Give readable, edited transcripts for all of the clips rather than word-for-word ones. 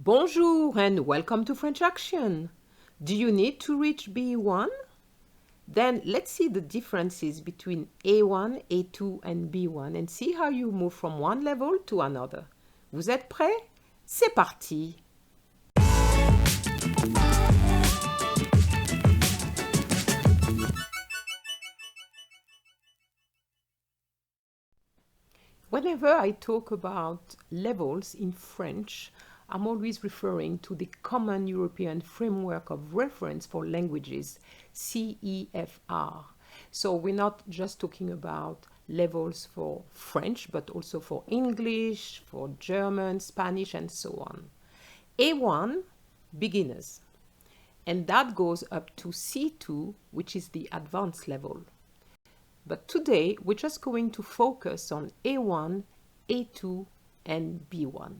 Bonjour and welcome to French Action. Do you need to reach B1? Then let's see the differences between A1, A2 and B1 and see how you move from one level to another. Vous êtes prêts? C'est parti! Whenever I talk about levels in French, I'm always referring to the Common European Framework of Reference for Languages, CEFR. So we're not just talking about levels for French, but also for English, for German, Spanish, and so on. A1, beginners. And that goes up to C2, which is the advanced level. But today, we're just going to focus on A1, A2, and B1.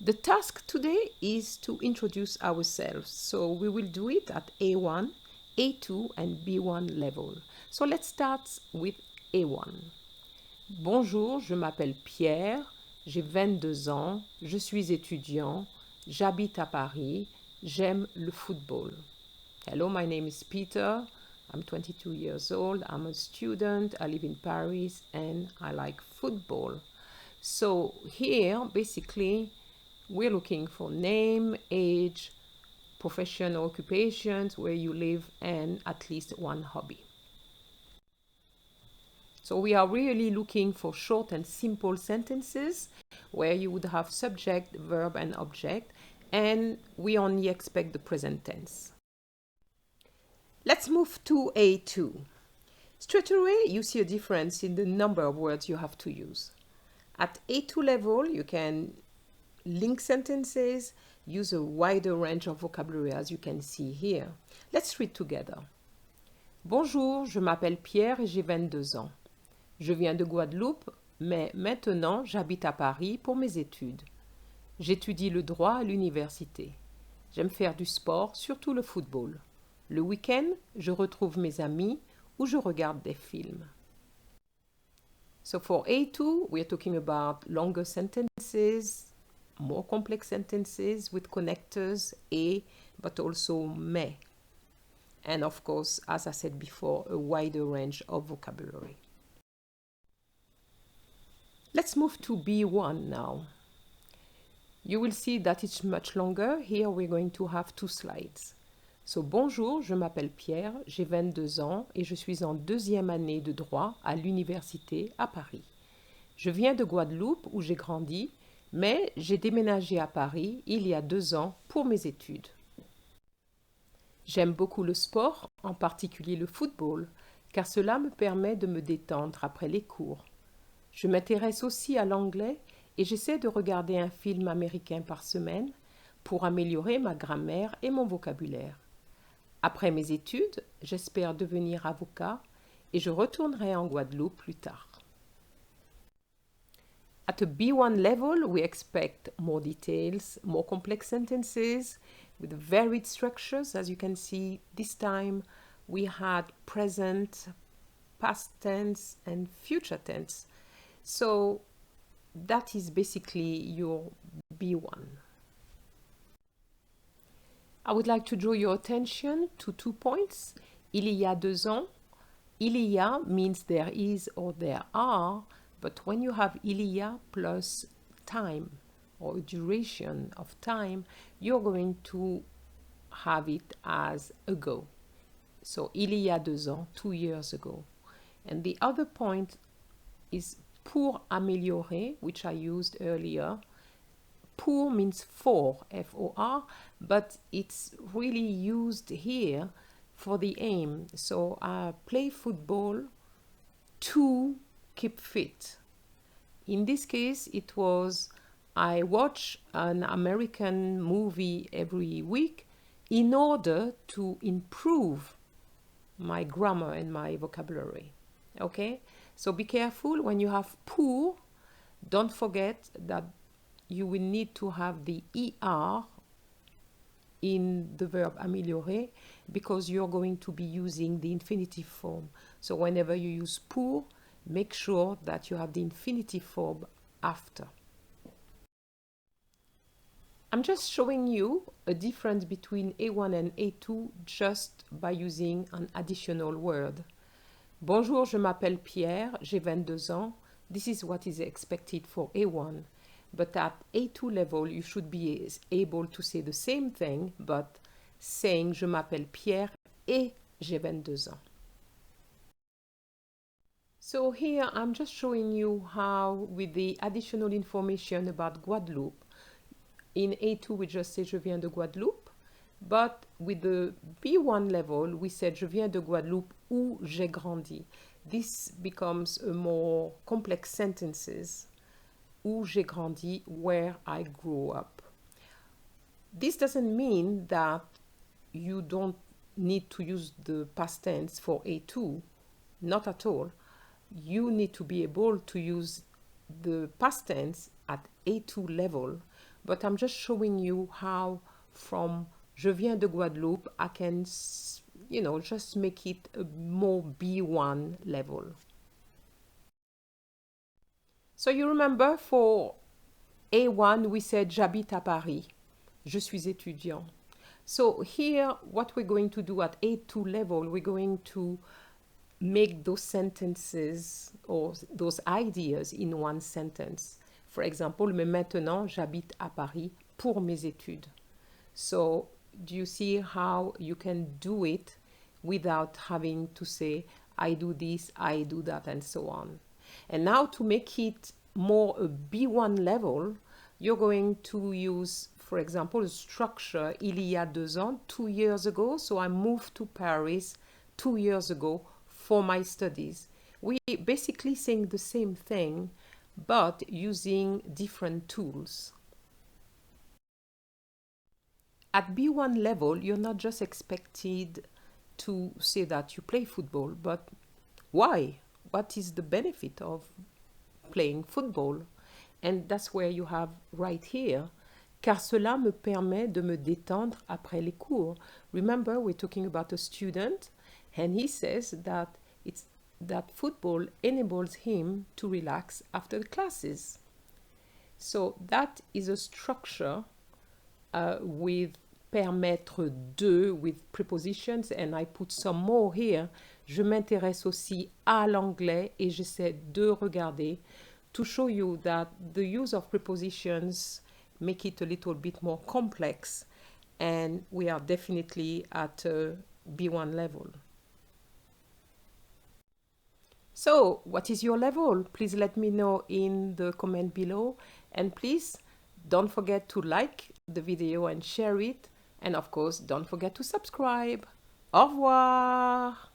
The task today is to introduce ourselves. So we will do it at A1, A2, and B1 level. So let's start with A1. Bonjour, je m'appelle Pierre, j'ai 22 ans, je suis étudiant, j'habite à Paris, j'aime le football. Hello, my name is Peter. I'm 22 years old, I'm a student, I live in Paris, and I like football. So here, basically, we're looking for name, age, profession or occupations, where you live, and at least one hobby. So we are really looking for short and simple sentences where you would have subject, verb, and object, and we only expect the present tense. Let's move to A2. Straight away, you see a difference in the number of words you have to use. At A2 level, you can link sentences, use a wider range of vocabulary as you can see here. Let's read together. Bonjour, je m'appelle Pierre et j'ai 22 ans. Je viens de Guadeloupe, mais maintenant j'habite à Paris pour mes études. J'étudie le droit à l'université. J'aime faire du sport, surtout le football. Le week-end, je retrouve mes amis ou je regarde des films. So for A2, we are talking about longer sentences, more complex sentences with connectors a, but also mais. And of course, as I said before, a wider range of vocabulary. Let's move to B1 now. You will see that it's much longer. Here we're going to have 2 slides. So, bonjour, je m'appelle Pierre, j'ai 22 ans et je suis en 2e année de droit à l'université à Paris. Je viens de Guadeloupe où j'ai grandi, mais j'ai déménagé à Paris il y a 2 ans pour mes études. J'aime beaucoup le sport, en particulier le football, car cela me permet de me détendre après les cours. Je m'intéresse aussi à l'anglais et j'essaie de regarder un film américain par semaine pour améliorer ma grammaire et mon vocabulaire. Après mes études, j'espère devenir avocat et je retournerai en Guadeloupe plus tard. At a B1 level, we expect more details, more complex sentences with varied structures. As you can see, this time we had present, past tense, and future tense. So that is basically your B1. I would like to draw your attention to 2 points. Il y a 2 ans. Il y a means there is or there are, but when you have il y a plus time or duration of time, you're going to have it as ago. So, il y a 2 ans, 2 years ago. And the other point is pour améliorer, which I used earlier. Pour means for, F-O-R, but it's really used here for the aim. So I play football to keep fit. In this case, it was I watch an American movie every week in order to improve my grammar and my vocabulary. Okay? So be careful when you have pour, don't forget that you will need to have the ER in the verb améliorer because you're going to be using the infinitive form. So whenever you use pour, make sure that you have the infinitive form after. I'm just showing you a difference between A1 and A2 just by using an additional word. Bonjour, je m'appelle Pierre, j'ai 22 ans. This is what is expected for A1. But at A2 level, you should be able to say the same thing, but saying je m'appelle Pierre et j'ai 22 ans. So here I'm just showing you how, with the additional information about Guadeloupe, in A2 we just say je viens de Guadeloupe, but with the B1 level we said je viens de Guadeloupe où j'ai grandi. This becomes a more complex sentences. Où j'ai grandi, where I grew up. This doesn't mean that you don't need to use the past tense for A2, not at all. You need to be able to use the past tense at A2 level, but I'm just showing you how from je viens de Guadeloupe, I can, just make it a more B1 level. So you remember for A1 we said j'habite à Paris, je suis étudiant. So here what we're going to do at A2 level, we're going to make those sentences or those ideas in one sentence. For example, mais maintenant j'habite à Paris pour mes études. So do you see how you can do it without having to say I do this, I do that, and so on. And now to make it more a B1 level, you're going to use, for example, a structure il y a 2 ans, 2 years ago. So I moved to Paris 2 years ago for my studies. We're basically saying the same thing, but using different tools. At B1 level, you're not just expected to say that you play football, but why? What is the benefit of playing football? And that's where you have right here, car cela me permet de me détendre après les cours. Remember, we're talking about a student, and he says that that football enables him to relax after the classes. So that is a structure with permettre de, with prepositions, and I put some more here. Je m'intéresse aussi à l'anglais et j'essaie de regarder to show you that the use of prepositions make it a little bit more complex, and we are definitely at a B1 level. So, what is your level? Please let me know in the comment below, and please don't forget to like the video and share it, and of course don't forget to subscribe. Au revoir!